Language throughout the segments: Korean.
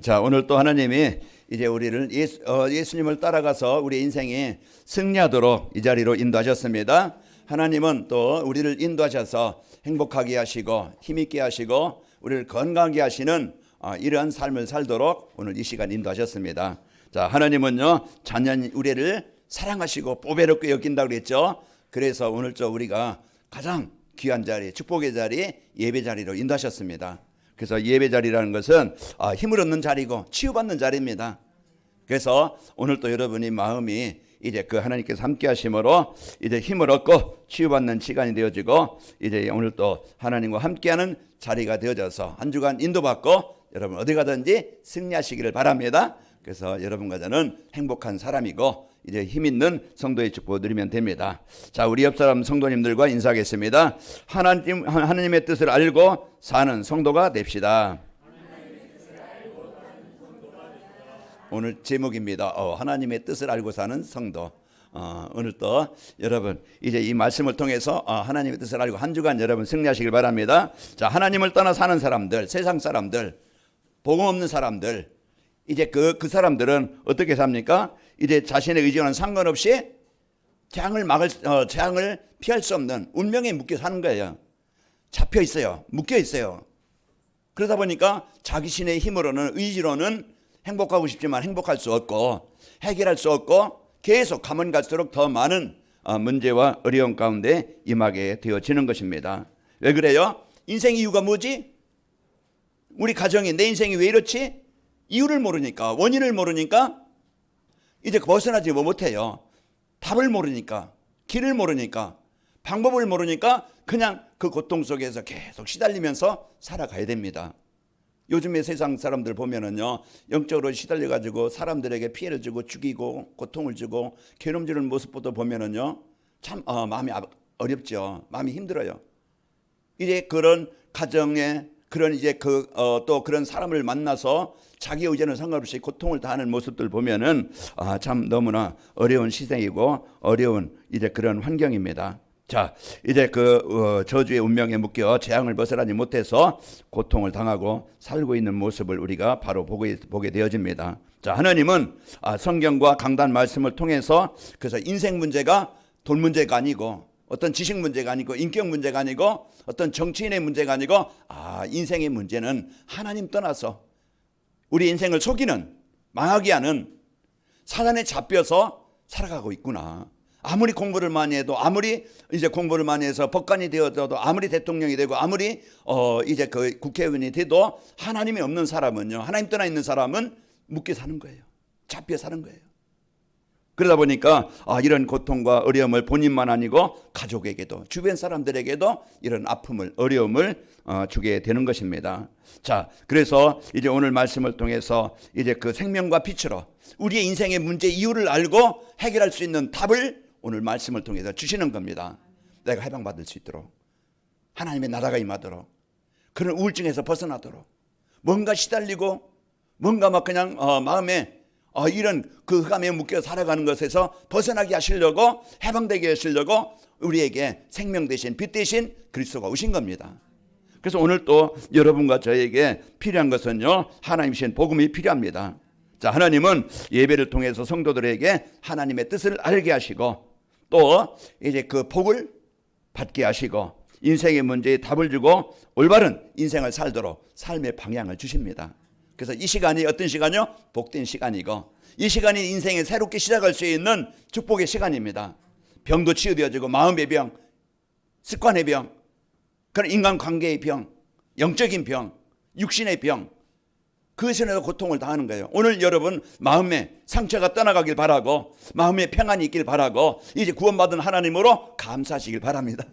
자, 오늘 또 하나님이 이제 우리를 예수님을 따라가서 우리 인생이 승리하도록 이 자리로 인도하셨습니다. 하나님은 또 우리를 인도하셔서 행복하게 하시고 힘있게 하시고 우리를 건강하게 하시는 이러한 삶을 살도록 오늘 이 시간 인도하셨습니다. 자, 하나님은요 자녀 우리를 사랑하시고 보배롭게 여긴다고 그랬죠. 그래서 오늘 우리가 가장 귀한 자리, 축복의 자리, 예배 자리로 인도하셨습니다. 그래서 예배 자리라는 것은 힘을 얻는 자리고 치유받는 자리입니다. 그래서 오늘 또 여러분이 마음이 이제 그 하나님께서 함께 하심으로 이제 힘을 얻고 치유받는 시간이 되어지고 이제 오늘 또 하나님과 함께하는 자리가 되어져서 한 주간 인도받고 여러분 어디 가든지 승리하시기를 바랍니다. 그래서 여러분과 저는 행복한 사람이고 이제 힘 있는 성도의 축복을 누리면 됩니다. 자, 우리 옆 사람 성도님들과 인사하겠습니다. 하나님의 뜻을 알고 사는 성도가 됩시다. 오늘 제목입니다. 하나님의 뜻을 알고 사는 성도. 오늘 또 여러분 이제 이 말씀을 통해서 하나님의 뜻을 알고 한 주간 여러분 승리하시길 바랍니다. 자, 하나님을 떠나 사는 사람들, 세상 사람들, 복음 없는 사람들, 이제 그 사람들은 어떻게 삽니까? 이제 자신의 의지와는 상관없이 재앙을 피할 수 없는 운명에 묶여 사는 거예요. 잡혀 있어요. 묶여 있어요. 그러다 보니까 자기 신의 힘으로는, 의지로는 행복하고 싶지만 행복할 수 없고 해결할 수 없고 계속 가면 갈수록 더 많은 문제와 어려움 가운데 임하게 되어지는 것입니다. 왜 그래요? 인생 이유가 뭐지? 우리 가정이 내 인생이 왜 이렇지? 이유를 모르니까, 원인을 모르니까 이제 벗어나지 못해요. 답을 모르니까, 길을 모르니까, 방법을 모르니까 그냥 그 고통 속에서 계속 시달리면서 살아가야 됩니다. 요즘에 세상 사람들 보면은요, 영적으로 시달려가지고 사람들에게 피해를 주고 죽이고 고통을 주고 괴롭히는 모습부터 보면은요, 참 마음이 어렵죠. 마음이 힘들어요. 이제 그런 가정에 그런 이제 또 그런 사람을 만나서 자기 의지는 상관없이 고통을 다하는 모습들 보면은 참 너무나 어려운 시대이고 어려운 이제 그런 환경입니다. 자, 이제 저주의 운명에 묶여 재앙을 벗어나지 못해서 고통을 당하고 살고 있는 모습을 우리가 바로 보게 되어집니다. 자, 하나님은 성경과 강단 말씀을 통해서 그래서 인생 문제가 돈 문제가 아니고 어떤 지식 문제가 아니고 인격 문제가 아니고 어떤 정치인의 문제가 아니고 인생의 문제는 하나님 떠나서 우리 인생을 속이는 망하게 하는 사단에 잡혀서 살아가고 있구나. 아무리 공부를 많이 해도 아무리 이제 공부를 많이 해서 법관이 되어도 아무리 대통령이 되고 아무리 이제 그 국회의원이 돼도 하나님이 없는 사람은요, 하나님 떠나 있는 사람은 묶여 사는 거예요. 잡혀 사는 거예요. 그러다 보니까 이런 고통과 어려움을 본인만 아니고 가족에게도 주변 사람들에게도 이런 아픔을 어려움을 주게 되는 것입니다. 자, 그래서 이제 오늘 말씀을 통해서 이제 그 생명과 빛으로 우리의 인생의 문제 이유를 알고 해결할 수 있는 답을 오늘 말씀을 통해서 주시는 겁니다. 내가 해방받을 수 있도록, 하나님의 나라가 임하도록, 그런 우울증에서 벗어나도록, 뭔가 시달리고 뭔가 막 그냥 마음에 이런 그 흑암에 묶여 살아가는 것에서 벗어나게 하시려고, 해방되게 하시려고 우리에게 생명 대신 빛 대신 그리스도가 오신 겁니다. 그래서 오늘 또 여러분과 저에게 필요한 것은요, 하나님이신 복음이 필요합니다. 자, 하나님은 예배를 통해서 성도들에게 하나님의 뜻을 알게 하시고 또 이제 그 복을 받게 하시고 인생의 문제에 답을 주고 올바른 인생을 살도록 삶의 방향을 주십니다. 그래서 이 시간이 어떤 시간이요? 복된 시간이고 이 시간이 인생에 새롭게 시작할 수 있는 축복의 시간입니다. 병도 치유되어지고 마음의 병, 습관의 병, 그런 인간관계의 병, 영적인 병, 육신의 병, 그것에서 고통을 당하는 거예요. 오늘 여러분 마음의 상처가 떠나가길 바라고 마음의 평안이 있길 바라고 이제 구원받은 하나님으로 감사하시길 바랍니다.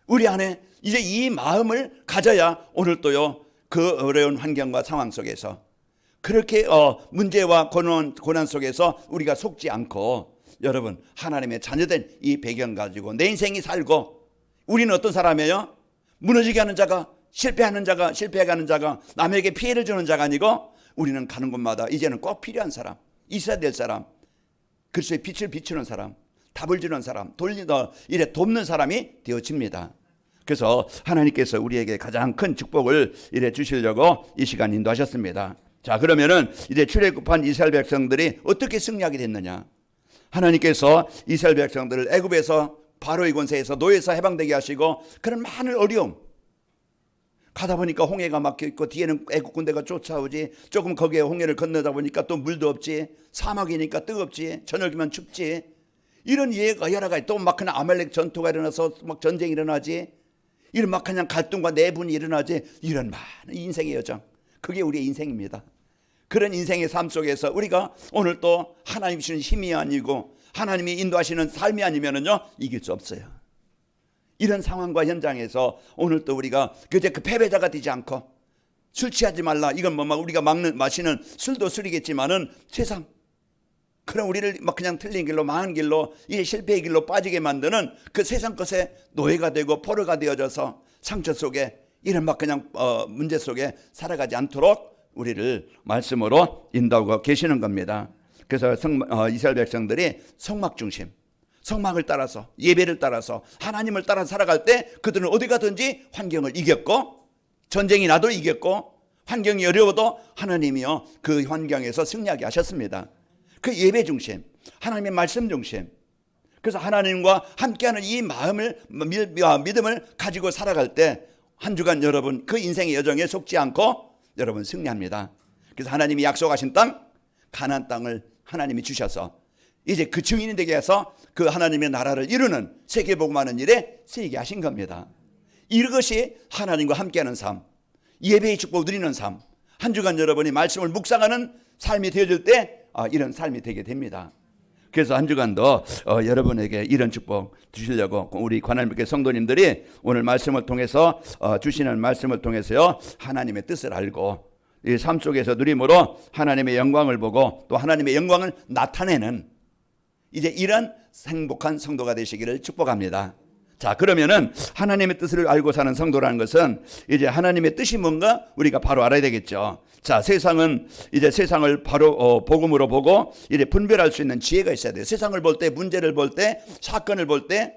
우리 안에 이제 이 마음을 가져야 오늘 또요 그 어려운 환경과 상황 속에서 그렇게 문제와 고난 속에서 우리가 속지 않고 여러분 하나님의 자녀된 이 배경 가지고 내 인생이 살고 우리는 어떤 사람이에요? 무너지게 하는 자가 실패하는 자가 남에게 피해를 주는 자가 아니고 우리는 가는 곳마다 이제는 꼭 필요한 사람, 있어야 될 사람, 그리스도의 빛을 비추는 사람, 답을 주는 사람, 이래 돕는 사람이 되어집니다. 그래서 하나님께서 우리에게 가장 큰 축복을 이래 주시려고 이 시간 인도하셨습니다. 자, 그러면은 이제 출애굽한 이스라엘 백성들이 어떻게 승리하게 됐느냐? 하나님께서 이스라엘 백성들을 애굽에서 바로의 권세에서 노예에서 해방되게 하시고 그런 많은 어려움 가다 보니까 홍해가 막혀 있고 뒤에는 애국 군대가 쫓아오지, 조금 거기에 홍해를 건너다 보니까 또 물도 없지, 사막이니까 뜨겁지, 저녁이면 춥지, 이런 예가 여러 가지, 또 막 그냥 아말렉 전투가 일어나서 막 전쟁이 일어나지, 이런 막 그냥 갈등과 내분이 일어나지, 이런 많은 인생의 여정, 그게 우리의 인생입니다. 그런 인생의 삶 속에서 우리가 오늘 또 하나님 주시는 힘이 아니고 하나님이 인도하시는 삶이 아니면은요 이길 수 없어요. 이런 상황과 현장에서 오늘 또 우리가 그저 그 패배자가 되지 않고 술 취하지 말라, 이건 뭐 막 우리가 마시는 술도 술이겠지만은 세상 그런 우리를 막 그냥 틀린 길로 망한 길로 이 실패의 길로 빠지게 만드는 그 세상 것에 노예가 되고 포로가 되어져서 상처 속에 이런 막 그냥 문제 속에 살아가지 않도록 우리를 말씀으로 인도하고 계시는 겁니다. 그래서 이스라엘 백성들이 성막 중심, 성막을 따라서 예배를 따라서 하나님을 따라 살아갈 때 그들은 어디 가든지 환경을 이겼고 전쟁이 나도 이겼고 환경이 어려워도 하나님이요 그 환경에서 승리하게 하셨습니다. 그 예배 중심, 하나님의 말씀 중심, 그래서 하나님과 함께하는 이 마음을 믿음을 가지고 살아갈 때 한 주간 여러분 그 인생의 여정에 속지 않고 여러분 승리합니다. 그래서 하나님이 약속하신 땅 가나안 땅을 하나님이 주셔서 이제 그 증인이 되게 해서 그 하나님의 나라를 이루는 세계복음하는 일에 쓰이게 하신 겁니다. 이것이 하나님과 함께하는 삶, 예배의 축복 누리는 삶, 한 주간 여러분이 말씀을 묵상하는 삶이 되어질 때 이런 삶이 되게 됩니다. 그래서 한 주간도 여러분에게 이런 축복 주시려고 우리 관할교회 성도님들이 오늘 말씀을 통해서 주시는 말씀을 통해서요 하나님의 뜻을 알고 이 삶 속에서 누림으로 하나님의 영광을 보고 또 하나님의 영광을 나타내는 이제 이런 행복한 성도가 되시기를 축복합니다. 자, 그러면은 하나님의 뜻을 알고 사는 성도라는 것은 이제 하나님의 뜻이 뭔가 우리가 바로 알아야 되겠죠. 자, 세상은 이제 세상을 바로 복음으로 보고 이제 분별할 수 있는 지혜가 있어야 돼요. 세상을 볼 때, 문제를 볼 때, 사건을 볼 때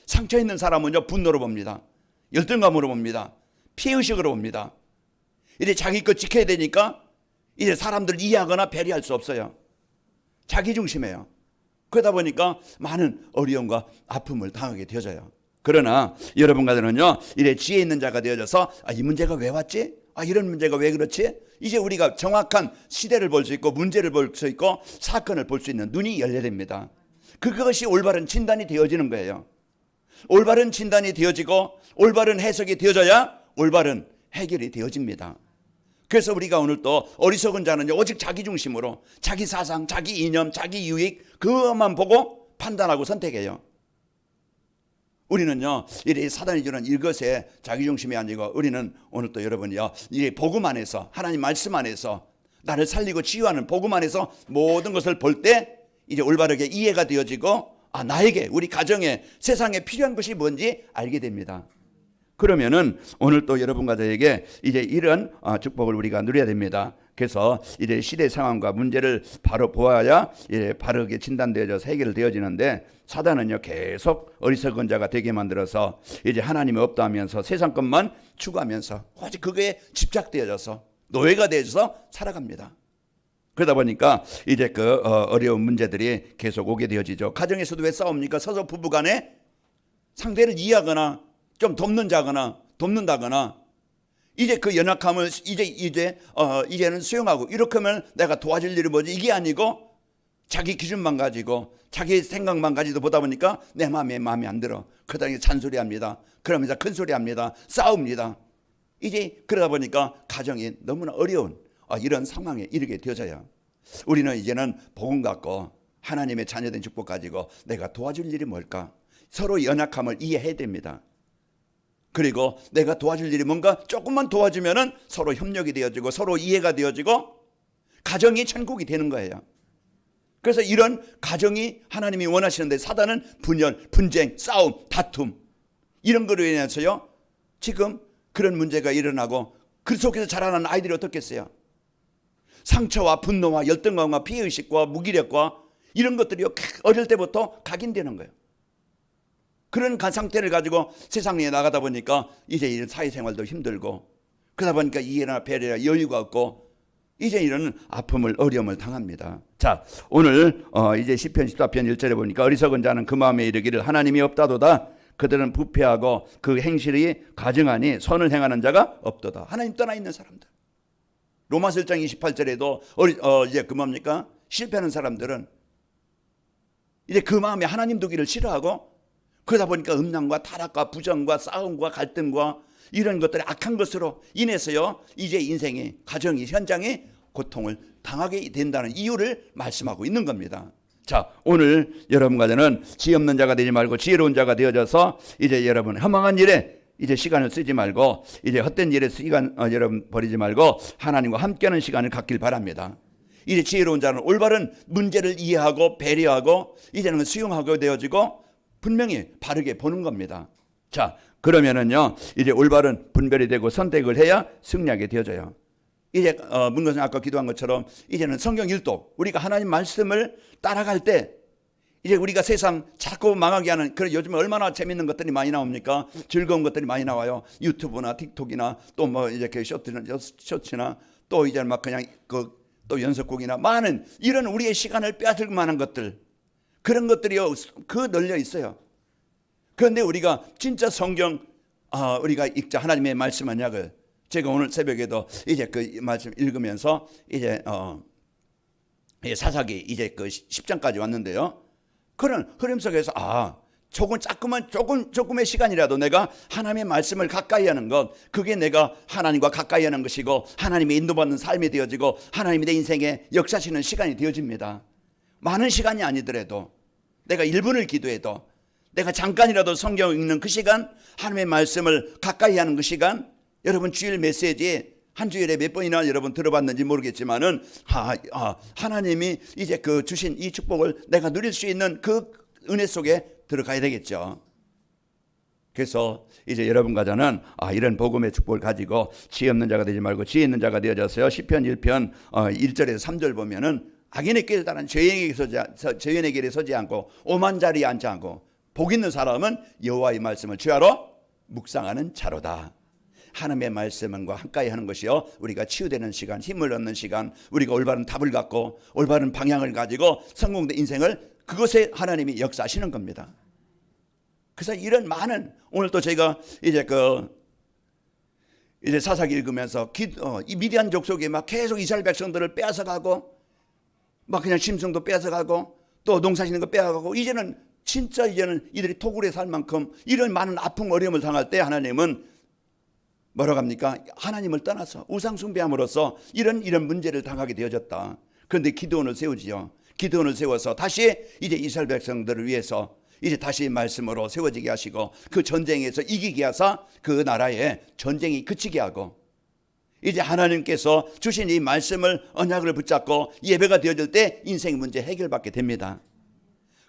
상처 있는 사람은요 분노로 봅니다. 열등감으로 봅니다. 피해의식으로 봅니다. 이제 자기 것 지켜야 되니까 이제 사람들 이해하거나 배려할 수 없어요. 자기 중심이에요. 그러다 보니까 많은 어려움과 아픔을 당하게 되어져요. 그러나 여러분 가들은요 이래 지혜 있는 자가 되어져서 이 문제가 왜 왔지? 이런 문제가 왜 그렇지? 이제 우리가 정확한 시대를 볼 수 있고 문제를 볼 수 있고 사건을 볼 수 있는 눈이 열려야 됩니다. 그것이 올바른 진단이 되어지는 거예요. 올바른 진단이 되어지고 올바른 해석이 되어져야 올바른 해결이 되어집니다. 그래서 우리가 오늘 또 어리석은 자는 오직 자기 중심으로 자기 사상, 자기 이념, 자기 유익 그것만 보고 판단하고 선택해요. 우리는요 이 사단이 주는 이것에 자기 중심이 아니고 우리는 오늘 또 여러분이요 이 복음 안에서 하나님 말씀 안에서 나를 살리고 치유하는 복음 안에서 모든 것을 볼 때 이제 올바르게 이해가 되어지고 나에게 우리 가정에 세상에 필요한 것이 뭔지 알게 됩니다. 그러면은 오늘 또 여러분과 저에게 이제 이런 축복을 우리가 누려야 됩니다. 그래서 이제 시대 상황과 문제를 바로 보아야 이제 바르게 진단되어져서 해결되어지는데 사단은요 계속 어리석은 자가 되게 만들어서 이제 하나님이 없다 하면서 세상 것만 추구하면서 오직 그게 집착되어져서 노예가 되어져서 살아갑니다. 그러다 보니까 이제 그 어려운 문제들이 계속 오게 되어지죠. 가정에서도 왜 싸웁니까? 서서 부부간에 상대를 이해하거나 좀 돕는다거나 이제 그 연약함을 이제는 수용하고 이렇게 하면 내가 도와줄 일이 뭐지? 이게 아니고 자기 기준만 가지고 자기 생각만 가지고 보다 보니까 내 마음에 안 들어. 그러다 잔소리합니다. 그러면서 큰소리합니다. 싸웁니다. 이제 그러다 보니까 가정이 너무나 어려운 이런 상황에 이르게 되어져요. 우리는 이제는 복음 갖고 하나님의 자녀된 축복 가지고 내가 도와줄 일이 뭘까? 서로 연약함을 이해해야 됩니다. 그리고 내가 도와줄 일이 뭔가 조금만 도와주면은 서로 협력이 되어지고 서로 이해가 되어지고 가정이 천국이 되는 거예요. 그래서 이런 가정이 하나님이 원하시는데 사단은 분열, 분쟁, 싸움, 다툼 이런 거로 인해서요 지금 그런 문제가 일어나고 그 속에서 자라나는 아이들이 어떻겠어요? 상처와 분노와 열등감과 피해의식과 무기력과 이런 것들이 어릴 때부터 각인되는 거예요. 그런 상태를 가지고 세상에 나가다 보니까 이제 이런 사회생활도 힘들고, 그러다 보니까 이해나 배려나 여유가 없고, 이제 이런 아픔을 어려움을 당합니다. 자, 오늘 이제 시편 14편 1절에 보니까 어리석은 자는 그 마음에 이르기를 하나님이 없다도다. 그들은 부패하고 그 행실이 가증하니 선을 행하는 자가 없도다. 하나님 떠나 있는 사람들. 로마서 1장 28절에도 이제 그 뭡니까? 실패하는 사람들은 이제 그 마음에 하나님 두기를 싫어하고, 그러다 보니까 음란과 타락과 부정과 싸움과 갈등과 이런 것들이 악한 것으로 인해서요, 이제 인생이, 가정이, 현장이 고통을 당하게 된다는 이유를 말씀하고 있는 겁니다. 자, 오늘 여러분과 저는 지혜 없는 자가 되지 말고 지혜로운 자가 되어져서 이제 여러분 허망한 일에 이제 시간을 쓰지 말고, 이제 헛된 일에 시간 여러분 버리지 말고 하나님과 함께하는 시간을 갖길 바랍니다. 이제 지혜로운 자는 올바른 문제를 이해하고 배려하고 이제는 수용하게 되어지고 분명히 바르게 보는 겁니다. 자, 그러면은요, 이제 올바른 분별이 되고 선택을 해야 승리하게 되어져요. 이제 문건생 아까 기도한 것처럼 이제는 성경 일독, 우리가 하나님 말씀을 따라갈 때 이제 우리가 세상 자꾸 망하게 하는, 그런 요즘에 얼마나 재밌는 것들이 많이 나옵니까? 즐거운 것들이 많이 나와요. 유튜브나 틱톡이나 또 뭐 이제 그 쇼츠나 또 이제 막 그냥 또 연속곡이나 많은 이런 우리의 시간을 빼앗을 만한 것들, 그런 것들이요 널려 있어요. 그런데 우리가 진짜 성경 우리가 읽자, 하나님의 말씀한 약을, 제가 오늘 새벽에도 이제 그 말씀 읽으면서 이제 사사기 이제 그 10장까지 왔는데요. 그런 흐름 속에서 조금의 시간이라도 내가 하나님의 말씀을 가까이 하는 것, 그게 내가 하나님과 가까이 하는 것이고 하나님의 인도받는 삶이 되어지고 하나님이 내 인생에 역사하시는 시간이 되어집니다. 많은 시간이 아니더라도 내가 1분을 기도해도, 내가 잠깐이라도 성경 읽는 그 시간, 하나님의 말씀을 가까이 하는 그 시간, 여러분 주일 메시지 한 주일에 몇 번이나 여러분 들어봤는지 모르겠지만은 하나님이 이제 그 주신 이 축복을 내가 누릴 수 있는 그 은혜 속에 들어가야 되겠죠. 그래서 이제 여러분과 저는 이런 복음의 축복을 가지고 지혜 없는 자가 되지 말고 지혜 있는 자가 되어졌어요. 시편 1편 1절에서 3절 보면은 악인의 길을 따라 죄인의 길에 서지 않고 오만 자리에 앉지 않고 복 있는 사람은 여호와의 말씀을 주야로 묵상하는 자로다. 하나님의 말씀과 가까이 하는 것이요, 우리가 치유되는 시간, 힘을 얻는 시간, 우리가 올바른 답을 갖고 올바른 방향을 가지고 성공된 인생을, 그것에 하나님이 역사하시는 겁니다. 그래서 이런 많은, 오늘 또 제가 이제 이제 사사기 읽으면서 이 미디안 족속이 막 계속 이스라엘 백성들을 빼앗아가고 막 그냥 심성도 빼앗아가고 또 농사 짓는 거 빼앗아가고, 이제는 이들이 토굴에 살 만큼 이런 많은 아픔 어려움을 당할 때 하나님은 뭐라고 합니까? 하나님을 떠나서 우상 숭배함으로써 이런 문제를 당하게 되어졌다. 그런데 기드온을 세우지요. 기드온을 세워서 다시 이제 이스라엘 백성들을 위해서 이제 다시 말씀으로 세워지게 하시고 그 전쟁에서 이기게 하사 그 나라의 전쟁이 그치게 하고, 이제 하나님께서 주신 이 말씀을 언약을 붙잡고 예배가 되어질 때 인생 문제 해결받게 됩니다.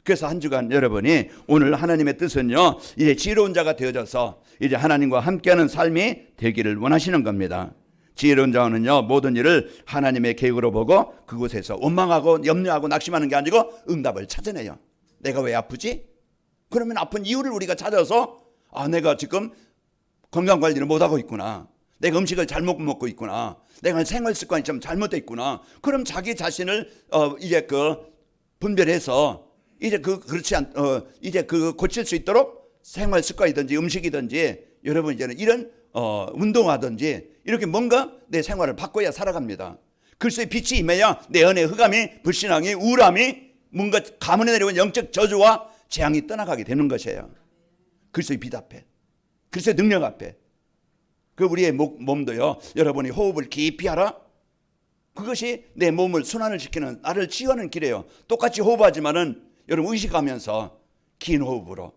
그래서 한 주간 여러분이 오늘 하나님의 뜻은요, 이제 지혜로운 자가 되어져서 이제 하나님과 함께하는 삶이 되기를 원하시는 겁니다. 지혜로운 자는요, 모든 일을 하나님의 계획으로 보고 그곳에서 원망하고 염려하고 낙심하는 게 아니고 응답을 찾아내요. 내가 왜 아프지? 그러면 아픈 이유를 우리가 찾아서 내가 지금 건강관리를 못하고 있구나, 내가 음식을 잘못 먹고 있구나, 내가 생활 습관이 좀 잘못되어 있구나. 그럼 자기 자신을 이제 분별해서 이제 이제 고칠 수 있도록 생활 습관이든지 음식이든지, 여러분 이제는 이런 운동하든지 이렇게 뭔가 내 생활을 바꿔야 살아갑니다. 그리스도의 빛이 임해야 내 안에 흑암이, 불신앙이, 우울함이, 뭔가 가문에 내려온 영적 저주와 재앙이 떠나가게 되는 것이에요. 그리스도의 빛 앞에, 그리스도의 능력 앞에. 우리의 몸도요, 여러분이 호흡을 깊이 하라. 그것이 내 몸을 순환을 시키는, 나를 치유하는 길이에요. 똑같이 호흡하지만은 여러분 의식하면서 긴 호흡으로.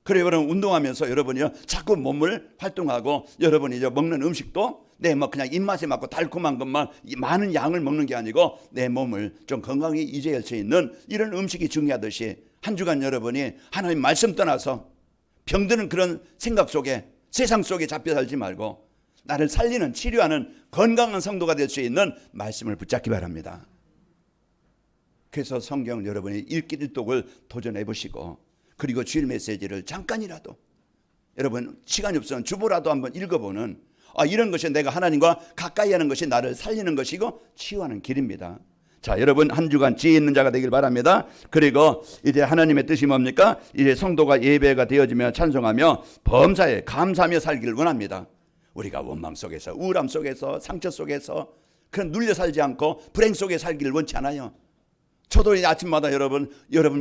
그래 여러분 운동하면서 여러분이요 자꾸 몸을 활동하고, 여러분이 먹는 음식도 내 그냥 입맛에 맞고 달콤한 것만 많은 양을 먹는 게 아니고 내 몸을 좀 건강히 유지할 수 있는 이런 음식이 중요하듯이, 한 주간 여러분이 하나님 말씀 떠나서 병드는 그런 생각 속에, 세상 속에 잡혀 살지 말고 나를 살리는, 치료하는 건강한 성도가 될 수 있는 말씀을 붙잡기 바랍니다. 그래서 성경 여러분이 읽기 일독을 도전해 보시고, 그리고 주일 메시지를 잠깐이라도 여러분 시간이 없으면 주보라도 한번 읽어보는 이런 것이 내가 하나님과 가까이 하는 것이 나를 살리는 것이고 치유하는 길입니다. 자, 여러분 한 주간 지혜 있는 자가 되길 바랍니다. 그리고 이제 하나님의 뜻이 뭡니까? 이제 성도가 예배가 되어지며 찬송하며 범사에 감사하며 살기를 원합니다. 우리가 원망 속에서, 우울함 속에서, 상처 속에서 그런 눌려 살지 않고 불행 속에 살기를 원치 않아요. 저도 아침마다 여러분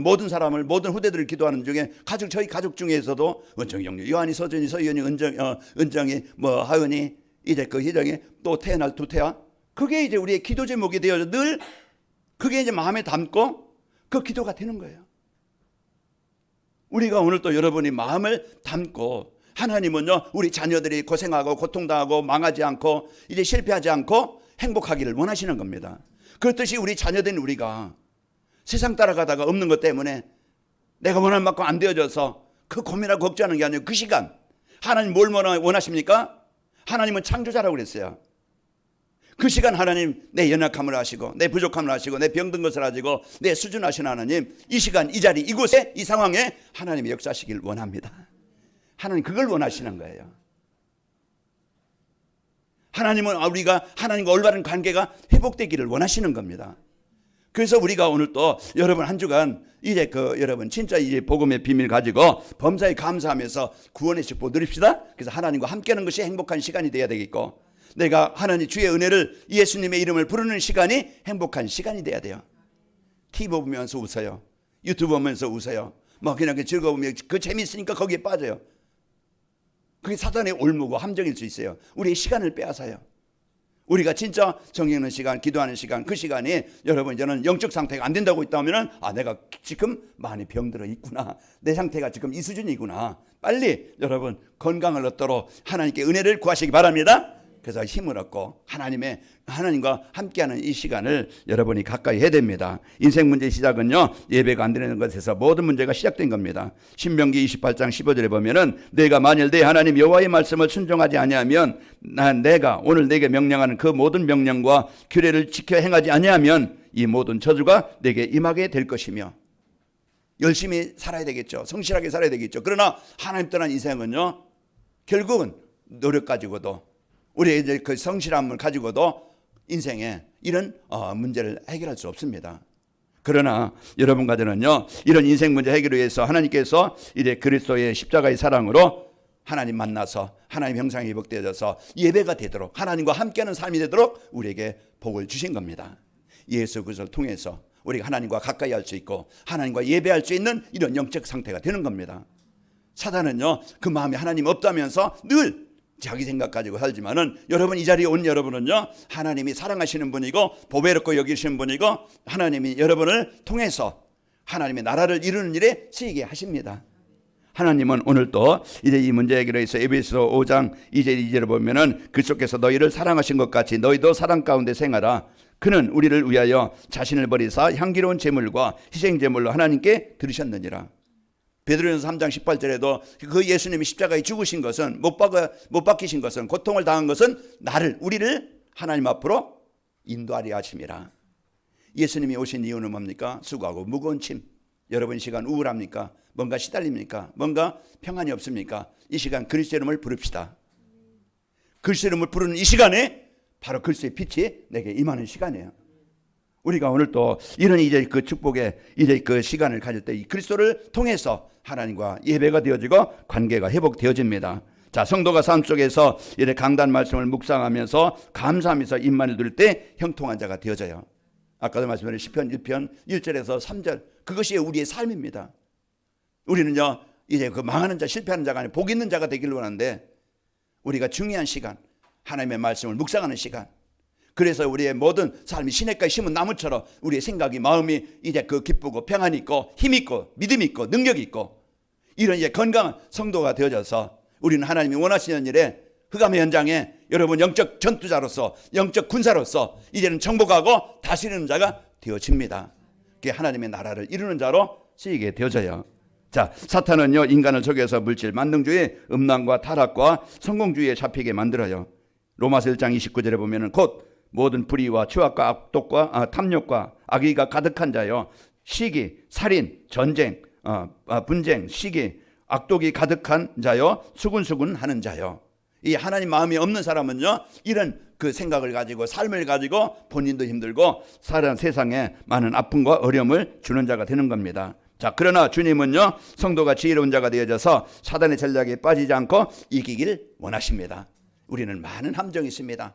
모든 사람을, 모든 후대들을 기도하는 중에 저희 가족 중에서도 원정 영유, 요한이, 서준이, 서희연이, 은정이, 하은이, 이제 그 희정이 또 태어날 두태야, 그게 이제 우리의 기도 제목이 되어서 늘 그게 이제 마음에 담고 그 기도가 되는 거예요. 우리가 오늘 또 여러분이 마음을 담고 하나님은요, 우리 자녀들이 고생하고 고통당하고 망하지 않고 이제 실패하지 않고 행복하기를 원하시는 겁니다. 그렇듯이 우리 자녀된 우리가 세상 따라가다가 없는 것 때문에 내가 원하는 만큼 안 되어져서 그 고민하고 걱정하는 게 아니에요. 그 시간 하나님 뭘 원하십니까? 하나님은 창조자라고 그랬어요. 그 시간 하나님 내 연약함을 아시고 내 부족함을 아시고 내 병든 것을 아시고 내 수준하신 하나님, 이 시간 이 자리 이곳에 이 상황에 하나님이 역사하시길 원합니다. 하나님 그걸 원하시는 거예요. 하나님은 우리가 하나님과 올바른 관계가 회복되기를 원하시는 겁니다. 그래서 우리가 오늘 또 여러분 한 주간 이제 여러분 진짜 이제 복음의 비밀 가지고 범사에 감사하면서 구원의 축복 누립시다. 그래서 하나님과 함께하는 것이 행복한 시간이 돼야 되겠고, 내가 하나님 주의 은혜를, 예수님의 이름을 부르는 시간이 행복한 시간이 돼야 돼요. TV 보면서 웃어요. 유튜브 보면서 웃어요. 그냥 즐거우면 그 재미있으니까 거기에 빠져요. 그게 사단의 올무고 함정일 수 있어요. 우리의 시간을 빼앗아요. 우리가 진짜 정의하는 시간, 기도하는 시간, 그 시간이 여러분 이제는 영적 상태가 안 된다고 있다면 내가 지금 많이 병들어 있구나, 내 상태가 지금 이 수준이구나, 빨리 여러분 건강을 얻도록 하나님께 은혜를 구하시기 바랍니다. 그래서 힘을 얻고 하나님과 함께하는 이 시간을 여러분이 가까이 해야 됩니다. 인생 문제의 시작은요, 예배가 안 되는 것에서 모든 문제가 시작된 겁니다. 신명기 28장 15절에 보면은 내가 만일 내 하나님 여호와의 말씀을 순종하지 아니하면, 내가 오늘 내게 명령하는 그 모든 명령과 규례를 지켜 행하지 아니하면 이 모든 저주가 내게 임하게 될 것이며, 열심히 살아야 되겠죠. 성실하게 살아야 되겠죠. 그러나 하나님 떠난 인생은요, 결국은 노력 가지고도 우리의 이제 그 성실함을 가지고도 인생에 이런 문제를 해결할 수 없습니다. 그러나 여러분 가정은요, 이런 인생 문제 해결을 위해서 하나님께서 이제 그리스도의 십자가의 사랑으로 하나님 만나서 하나님 형상이 회복되어져서 예배가 되도록, 하나님과 함께하는 삶이 되도록 우리에게 복을 주신 겁니다. 예수 그리스도를 통해서 우리가 하나님과 가까이 할 수 있고 하나님과 예배할 수 있는 이런 영적 상태가 되는 겁니다. 사단은요, 그 마음에 하나님 없다면서 늘 자기 생각 가지고 살지만은, 여러분 이 자리에 온 여러분은요, 하나님이 사랑하시는 분이고 보배롭고 여기시는 분이고 하나님이 여러분을 통해서 하나님의 나라를 이루는 일에 쓰이게 하십니다. 하나님은 오늘 또 이제 이 문제 해결에 있어 에베소 5장 2절을 보면은 그쪽에서 너희를 사랑하신 것 같이 너희도 사랑 가운데 생하라. 그는 우리를 위하여 자신을 버리사 향기로운 제물과 희생 제물로 하나님께 드리셨느니라. 베드로전서 3장 18절에도 그 예수님이 십자가에 죽으신 것은, 못 박히신 것은, 고통을 당한 것은 우리를 하나님 앞으로 인도하려 하심이라. 예수님이 오신 이유는 뭡니까? 수고하고 무거운 짐. 여러분 이 시간 우울합니까? 뭔가 시달립니까? 뭔가 평안이 없습니까? 이 시간 그리스도 이름을 부릅시다. 그리스도 이름을 부르는 이 시간에 바로 그리스도의 빛이 내게 임하는 시간이에요. 우리가 오늘 또 이런 이제 그 축복의 이제 그 시간을 가질 때 이 그리스도를 통해서 하나님과 예배가 되어지고 관계가 회복되어집니다. 자, 성도가 삶 속에서 이제 강단 말씀을 묵상하면서 감사하면서 입만을 누릴 때 형통한 자가 되어져요. 아까도 말씀드린 시편 1편 1절에서 3절, 그것이 우리의 삶입니다. 우리는요, 이제 그 망하는 자, 실패하는 자가 아니라 복 있는 자가 되기를 원하는데, 우리가 중요한 시간, 하나님의 말씀을 묵상하는 시간, 그래서 우리의 모든 삶이 시냇가에 심은 나무처럼 우리의 생각이, 마음이 이제 그 기쁘고 평안이 있고 힘이 있고 믿음이 있고 능력이 있고 이런 이제 건강한 성도가 되어져서 우리는 하나님이 원하시는 일에 흑암의 현장에 여러분 영적 전투자로서, 영적 군사로서 이제는 정복하고 다스리는 자가 되어집니다. 그게 하나님의 나라를 이루는 자로 쓰이게 되어져요. 자, 사탄은요, 인간을 속여서 물질 만능주의, 음란과 타락과 성공주의에 잡히게 만들어요. 로마서 1장 29절에 보면은 곧 모든 불의와 추악과 악독과 탐욕과 악의가 가득한 자요, 시기, 살인, 전쟁, 분쟁, 시기, 악독이 가득한 자요, 수군수군하는 자요. 이 하나님 마음이 없는 사람은요, 이런 그 생각을 가지고 삶을 가지고 본인도 힘들고 사람 세상에 많은 아픔과 어려움을 주는 자가 되는 겁니다. 자, 그러나 주님은요, 성도가 지혜로운 자가 되어져서 사단의 전략에 빠지지 않고 이기길 원하십니다. 우리는 많은 함정이 있습니다.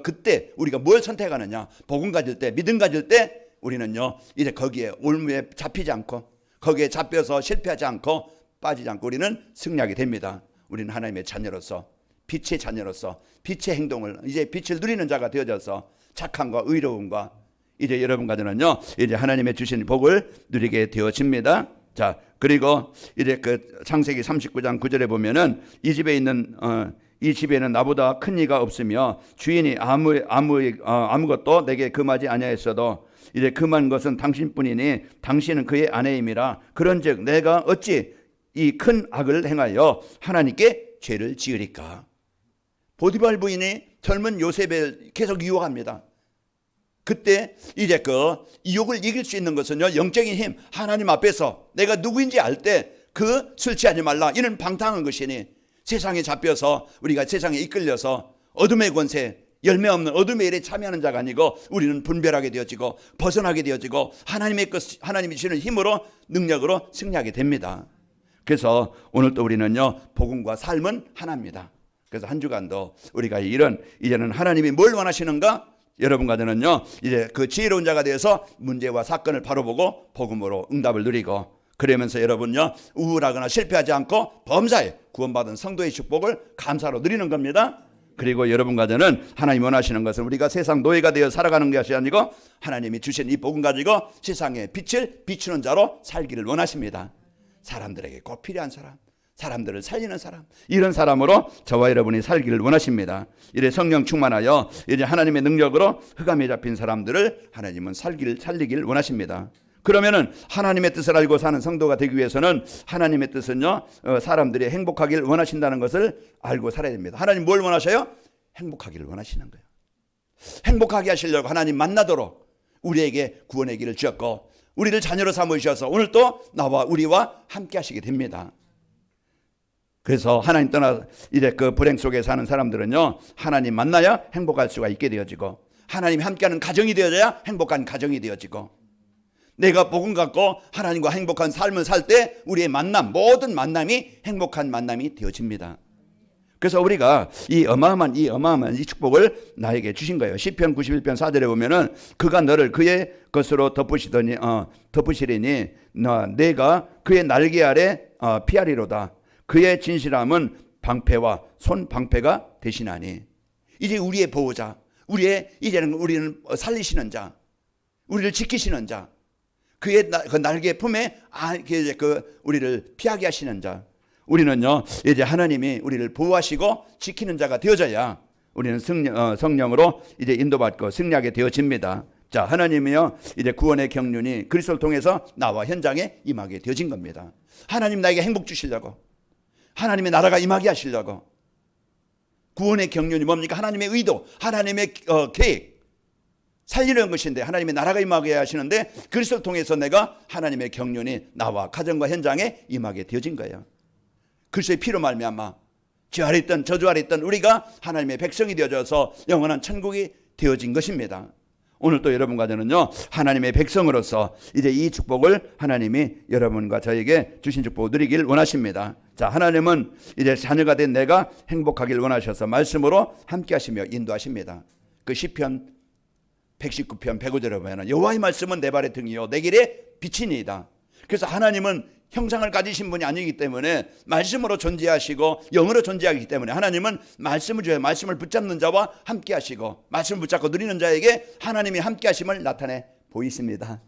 그때 우리가 뭘 선택하느냐, 복음 가질 때, 믿음 가질 때 우리는요, 이제 거기에 올무에 잡히지 않고 거기에 잡혀서 실패하지 않고 빠지지 않고 우리는 승리하게 됩니다. 우리는 하나님의 자녀로서, 빛의 자녀로서 빛의 행동을, 이제 빛을 누리는 자가 되어져서 착함과 의로움과 이제 여러분 가정은요, 이제 하나님의 주신 복을 누리게 되어집니다. 자, 그리고 이제 그 창세기 39장 9절에 보면은 이 집에는 나보다 큰 이가 없으며 주인이 아무것도 내게 금하지 아니하였어도 이제 금한 것은 당신뿐이니 당신은 그의 아내임이라. 그런즉 내가 어찌 이 큰 악을 행하여 하나님께 죄를 지으리까. 보디발 부인이 젊은 요셉을 계속 유혹합니다. 그때 이제 그 유혹을 이길 수 있는 것은요, 영적인 힘, 하나님 앞에서 내가 누구인지 알 때 그 술 취하지 말라, 이는 방탕한 것이니 세상에 잡혀서 우리가 세상에 이끌려서 어둠의 권세, 열매 없는 어둠의 일에 참여하는 자가 아니고 우리는 분별하게 되어지고 벗어나게 되어지고 하나님이 주시는 힘으로 능력으로 승리하게 됩니다. 그래서 오늘 또 우리는요, 복음과 삶은 하나입니다. 그래서 한 주간도 우리가 이제는 하나님이 뭘 원하시는가? 여러분 가정은요, 이제 그 지혜로운 자가 되어서 문제와 사건을 바로 보고 복음으로 응답을 누리고, 그러면서 여러분요, 우울하거나 실패하지 않고 범사에 구원받은 성도의 축복을 감사로 누리는 겁니다. 그리고 여러분 가정은 하나님 원하시는 것은 우리가 세상 노예가 되어 살아가는 것이 아니고 하나님이 주신 이 복음 가지고 세상에 빛을 비추는 자로 살기를 원하십니다. 사람들에게 꼭 필요한 사람, 사람들을 살리는 사람, 이런 사람으로 저와 여러분이 살기를 원하십니다. 이래 성령 충만하여 이제 하나님의 능력으로 흑암에 잡힌 사람들을 하나님은 살리길 원하십니다. 그러면은 하나님의 뜻을 알고 사는 성도가 되기 위해서는 하나님의 뜻은요, 사람들이 행복하기를 원하신다는 것을 알고 살아야 됩니다. 하나님 뭘 원하셔요? 행복하기를 원하시는 거예요. 행복하게 하시려고 하나님 만나도록 우리에게 구원의 길을 주셨고 우리를 자녀로 삼으셔서 오늘 또 우리와 함께 하시게 됩니다. 그래서 하나님 떠나 이제 그 불행 속에 사는 사람들은요, 하나님 만나야 행복할 수가 있게 되어지고 하나님이 함께하는 가정이 되어져야 행복한 가정이 되어지고, 내가 복음 갖고 하나님과 행복한 삶을 살 때 우리의 모든 만남이 행복한 만남이 되어집니다. 그래서 우리가 이 어마어마한 이 축복을 나에게 주신 거예요. 시편 91편 4절에 보면은 그가 너를 그의 것으로 덮으시리니 내가 그의 날개 아래 피하리로다. 그의 진실함은 방패와 손 방패가 되시나니. 이제 우리의 보호자, 이제는 우리는 살리시는 자, 우리를 지키시는 자, 그의 그 날개 품에 우리를 피하게 하시는 자. 우리는요, 이제 하나님이 우리를 보호하시고 지키는 자가 되어져야 우리는 성령으로 이제 인도받고 승리하게 되어집니다. 자, 하나님이요, 이제 구원의 경륜이 그리스도를 통해서 나와 현장에 임하게 되어진 겁니다. 하나님 나에게 행복 주시려고, 하나님의 나라가 임하게 하시려고. 구원의 경륜이 뭡니까? 하나님의 의도, 하나님의 계획, 살리려는 것인데 하나님의 나라가 임하게 하시는데 그리스도를 통해서 내가 하나님의 경륜이 나와 가정과 현장에 임하게 되어진 거예요. 그리스도의 피로 말미암아 죄 아래 있던 저주 아래 있던 우리가 하나님의 백성이 되어져서 영원한 천국이 되어진 것입니다. 오늘 또 여러분과 저는요, 하나님의 백성으로서 이제 이 축복을 하나님이 여러분과 저에게 주신 축복을 누리길 원하십니다. 자, 하나님은 이제 자녀가 된 내가 행복하길 원하셔서 말씀으로 함께 하시며 인도하십니다. 그 시편 119편 105절에 보면 여호와의 말씀은 내 발의 등이요 내 길에 빛이니이다. 그래서 하나님은 형상을 가지신 분이 아니기 때문에 말씀으로 존재하시고 영으로 존재하기 때문에 하나님은 말씀을 줘야 말씀을 붙잡는 자와 함께 하시고 말씀을 붙잡고 누리는 자에게 하나님이 함께 하심을 나타내 보이십니다.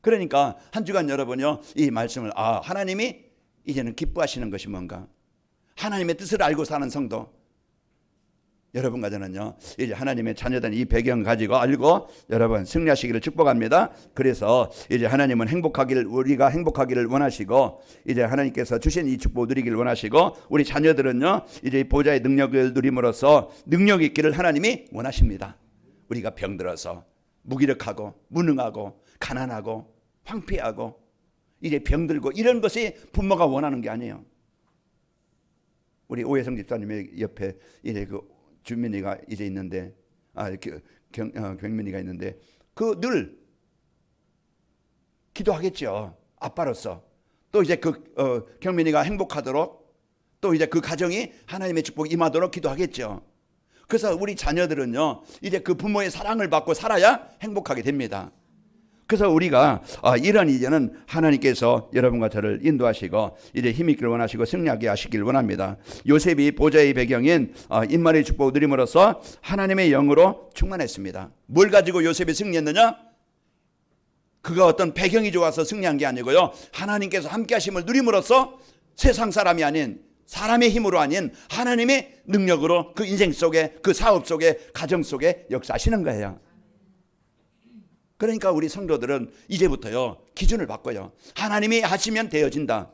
그러니까 한 주간 여러분요, 이 말씀을 하나님이 이제는 기뻐하시는 것이 뭔가, 하나님의 뜻을 알고 사는 성도, 여러분과 저는요, 이제 하나님의 자녀된 이 배경 가지고 알고 여러분 승리하시기를 축복합니다. 그래서 이제 하나님은 우리가 행복하기를 원하시고 이제 하나님께서 주신 이 축복을 누리기를 원하시고 우리 자녀들은요, 이제 보좌의 능력을 누림으로써 능력이 있기를 하나님이 원하십니다. 우리가 병들어서 무기력하고 무능하고 가난하고 황폐하고 이제 병들고 이런 것이 부모가 원하는 게 아니에요. 우리 오혜성 집사님의 옆에 이제 그 주민이가 이제 있는데, 경민이가 있는데, 그 늘 기도하겠죠. 아빠로서. 또 이제 경민이가 행복하도록, 또 이제 그 가정이 하나님의 축복이 임하도록 기도하겠죠. 그래서 우리 자녀들은요, 이제 그 부모의 사랑을 받고 살아야 행복하게 됩니다. 그래서 우리가 이런 이제는 하나님께서 여러분과 저를 인도하시고 이제 힘있기를 원하시고 승리하게 하시길 원합니다. 요셉이 보좌의 배경인 임마누엘의 축복을 누림으로써 하나님의 영으로 충만했습니다. 뭘 가지고 요셉이 승리했느냐? 그가 어떤 배경이 좋아서 승리한 게 아니고요, 하나님께서 함께 하심을 누림으로써 세상 사람이 아닌, 사람의 힘으로 아닌 하나님의 능력으로 그 인생 속에, 그 사업 속에, 가정 속에 역사하시는 거예요. 그러니까 우리 성도들은 이제부터요, 기준을 바꿔요. 하나님이 하시면 되어진다.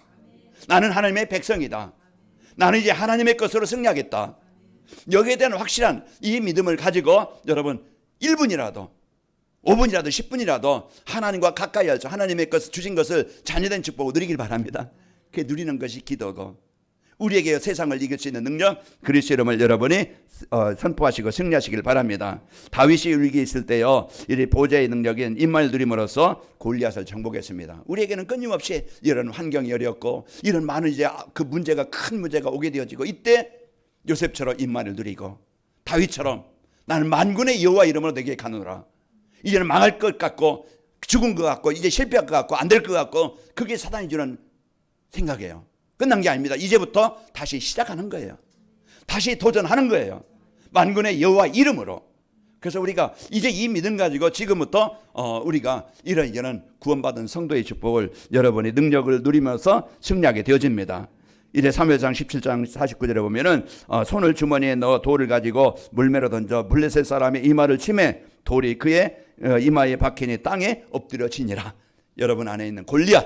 나는 하나님의 백성이다. 나는 이제 하나님의 것으로 승리하겠다. 여기에 대한 확실한 이 믿음을 가지고 여러분 1분이라도 5분이라도 10분이라도 하나님과 가까이 하죠. 하나님의 것을 주신 것을 자녀된 축복을 누리길 바랍니다. 그게 누리는 것이 기도고, 우리에게 세상을 이길 수 있는 능력, 그리스도의 이름을 여러분이 선포하시고 승리하시길 바랍니다. 다윗이 위기에 있을 때요, 이 보좌의 능력인 임마누엘 누림으로써 골리앗을 정복했습니다. 우리에게는 끊임없이 이런 환경이 어렵고 이런 많은 이제 그 문제가, 큰 문제가 오게 되어지고, 이때 요셉처럼 임마누엘 누리고 다윗처럼 나는 만군의 여호와 이름으로 내게 가노라. 이제는 망할 것 같고 죽은 것 같고 이제 실패할 것 같고 안 될 것 같고, 그게 사단이 주는 생각이에요. 끝난 게 아닙니다. 이제부터 다시 시작하는 거예요. 다시 도전하는 거예요. 만군의 여호와 이름으로. 그래서 우리가 이제 이 믿음 가지고 지금부터 우리가 이런 구원받은 성도의 축복을 여러분의 능력을 누리면서 승리하게 되어집니다. 이제 사무엘상 17장 49절에 보면은 손을 주머니에 넣어 돌을 가지고 물매로 던져 블레셋 사람의 이마를 치매 돌이 그의 이마에 박히니 땅에 엎드려지니라. 여러분 안에 있는 골리앗,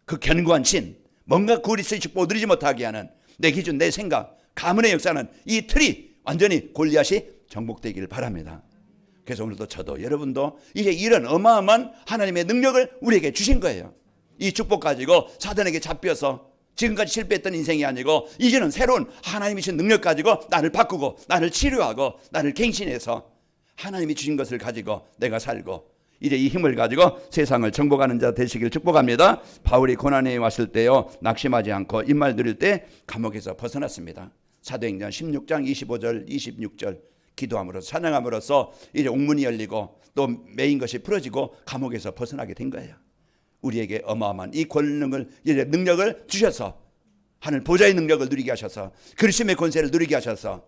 그 견고한 신, 뭔가 그리스도의 축복을 누리지 못하게 하는 내 기준, 내 생각, 가문의 역사는 이 틀이 완전히 골리앗이 정복되기를 바랍니다. 그래서 오늘도 저도 여러분도 이제 이런 어마어마한 하나님의 능력을 우리에게 주신 거예요. 이 축복 가지고 사단에게 잡혀서 지금까지 실패했던 인생이 아니고, 이제는 새로운 하나님이 주신 능력 가지고 나를 바꾸고 나를 치료하고 나를 갱신해서 하나님이 주신 것을 가지고 내가 살고, 이제 이 힘을 가지고 세상을 정복하는 자 되시길 축복합니다. 바울이 고난에 왔을 때요, 낙심하지 않고 임마누엘 누릴 때 감옥에서 벗어났습니다. 사도행전 16장 25절 26절 기도함으로써, 찬양함으로써 이제 옥문이 열리고 또 매인 것이 풀어지고 감옥에서 벗어나게 된 거예요. 우리에게 어마어마한 이 권능을, 이제 능력을 주셔서 하늘 보좌의 능력을 누리게 하셔서 그리스도의 권세를 누리게 하셔서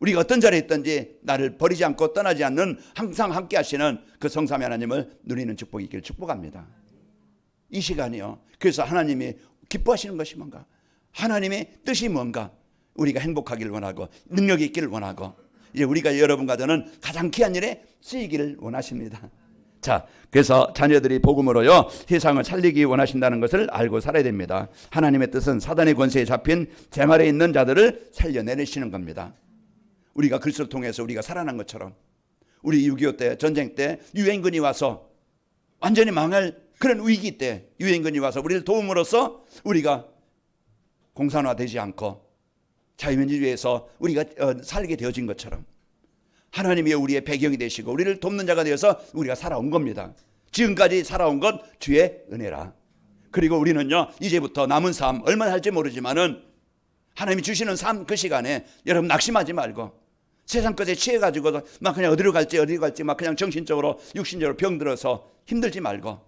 우리가 어떤 자리에 있든지 나를 버리지 않고 떠나지 않는, 항상 함께 하시는 그 성삼위 하나님을 누리는 축복이 있기를 축복합니다. 이 시간이요, 그래서 하나님이 기뻐하시는 것이 뭔가, 하나님의 뜻이 뭔가, 우리가 행복하기를 원하고 능력이 있기를 원하고, 이제 우리가 여러분과 저는 가장 귀한 일에 쓰이기를 원하십니다. 자, 그래서 자녀들이 복음으로요 세상을 살리기 원하신다는 것을 알고 살아야 됩니다. 하나님의 뜻은 사단의 권세에 잡힌 제 말에 있는 자들을 살려내시는 겁니다. 우리가 그리스도를 통해서 우리가 살아난 것처럼, 우리 6.25 때 전쟁 때 유엔군이 와서 완전히 망할 그런 위기 때 유엔군이 와서 우리를 도움으로써 우리가 공산화되지 않고 자유민주주의에서 우리가 살게 되어진 것처럼, 하나님이 우리의 배경이 되시고 우리를 돕는 자가 되어서 우리가 살아온 겁니다. 지금까지 살아온 것 주의 은혜라. 그리고 우리는요, 이제부터 남은 삶 얼마나 할지 모르지만은 하나님이 주시는 삶 그 시간에 여러분 낙심하지 말고, 세상 것에 취해가지고 막 그냥 어디로 갈지 막 그냥 정신적으로 육신적으로 병들어서 힘들지 말고,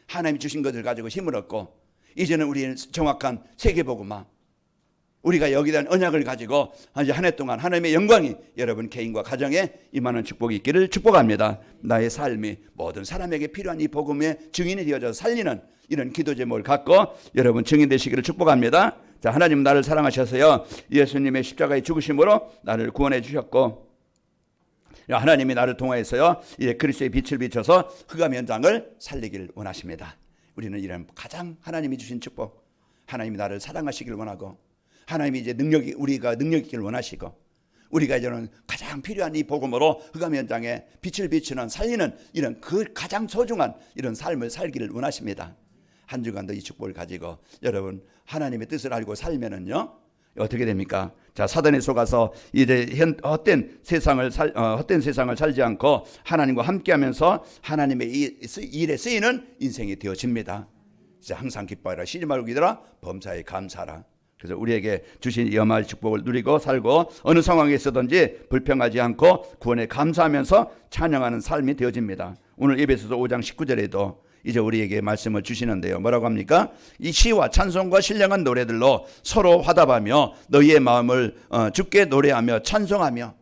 하나님이 주신 것을 가지고 힘을 얻고, 이제는 우리는 정확한 세계복음화, 우리가 여기에 대한 언약을 가지고 이제 한 해 동안 하나님의 영광이 여러분 개인과 가정에 임하는 축복이 있기를 축복합니다. 나의 삶이 모든 사람에게 필요한 이 복음의 증인이 되어져서 살리는 이런 기도 제목을 갖고 여러분 증인 되시기를 축복합니다. 자, 하나님 나를 사랑하셔서요, 예수님의 십자가의 죽으심으로 나를 구원해 주셨고, 하나님이 나를 통하여서요 이제 그리스도의 빛을 비춰서 흑암 현장을 살리기를 원하십니다. 우리는 이런 가장 하나님이 주신 축복, 하나님이 나를 사랑하시길 원하고, 하나님이 이제 우리가 능력 있기를 원하시고, 우리가 이제는 가장 필요한 이 복음으로 흑암 현장에 빛을 비추는, 살리는 이런 그 가장 소중한 이런 삶을 살기를 원하십니다. 한 주간도 이 축복을 가지고 여러분 하나님의 뜻을 알고 살면은요 어떻게 됩니까? 자, 사단에 속아서 이제 헛된 세상을 살지 않고 하나님과 함께하면서 하나님의 일에 쓰이는 인생이 되어집니다. 이제 항상 기뻐하라, 쉬지 말고 기도하라, 범사에 감사하라. 그래서 우리에게 주신 여마의 축복을 누리고 살고 어느 상황에 있어든지 불평하지 않고 구원에 감사하면서 찬양하는 삶이 되어집니다. 오늘 에베소서 5장 19절에도 이제 우리에게 말씀을 주시는데요. 뭐라고 합니까? 이 시와 찬송과 신령한 노래들로 서로 화답하며 너희의 마음을 주께 노래하며 찬송하며,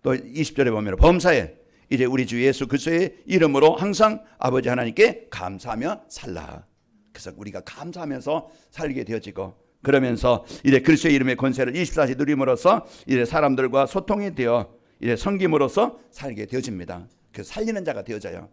또 20절에 보면 범사에 이제 우리 주 예수 그리스도의 이름으로 항상 아버지 하나님께 감사하며 살라. 그래서 우리가 감사하면서 살게 되어지고, 그러면서 이제 그리스도의 이름의 권세를 24시 누림으로써 이제 사람들과 소통이 되어 이제 섬김으로써 살게 되어집니다. 그래서 살리는 자가 되어져요.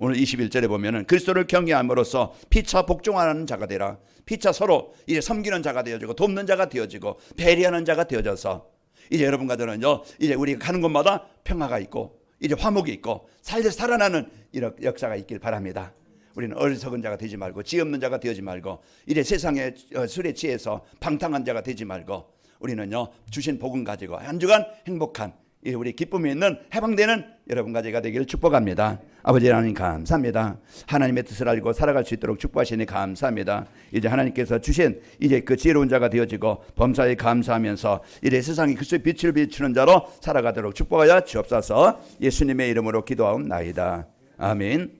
오늘 21절에 보면은 그리스도를 경외함으로써 피차 복종하는 자가 되라. 피차 서로 이제 섬기는 자가 되어지고 돕는 자가 되어지고 배려하는 자가 되어져서 이제 여러분과들은요 이제 우리가 가는 곳마다 평화가 있고 이제 화목이 있고 살아나는 이런 역사가 있길 바랍니다. 우리는 어리석은 자가 되지 말고 지 없는 자가 되지 말고 이제 세상의 술에 취해서 방탕한 자가 되지 말고 우리는요 주신 복음 가지고 한 주간 행복한 우리 기쁨이 있는 해방되는 여러분 가지가 되기를 축복합니다. 아버지 하나님 감사합니다. 하나님의 뜻을 알고 살아갈 수 있도록 축복하시니 감사합니다. 이제 하나님께서 주신 이제 그 지혜로운 자가 되어지고 범사에 감사하면서 이제 세상에 그리스도의 빛을 비추는 자로 살아가도록 축복하여 주옵소서. 예수님의 이름으로 기도하옵나이다. 아멘.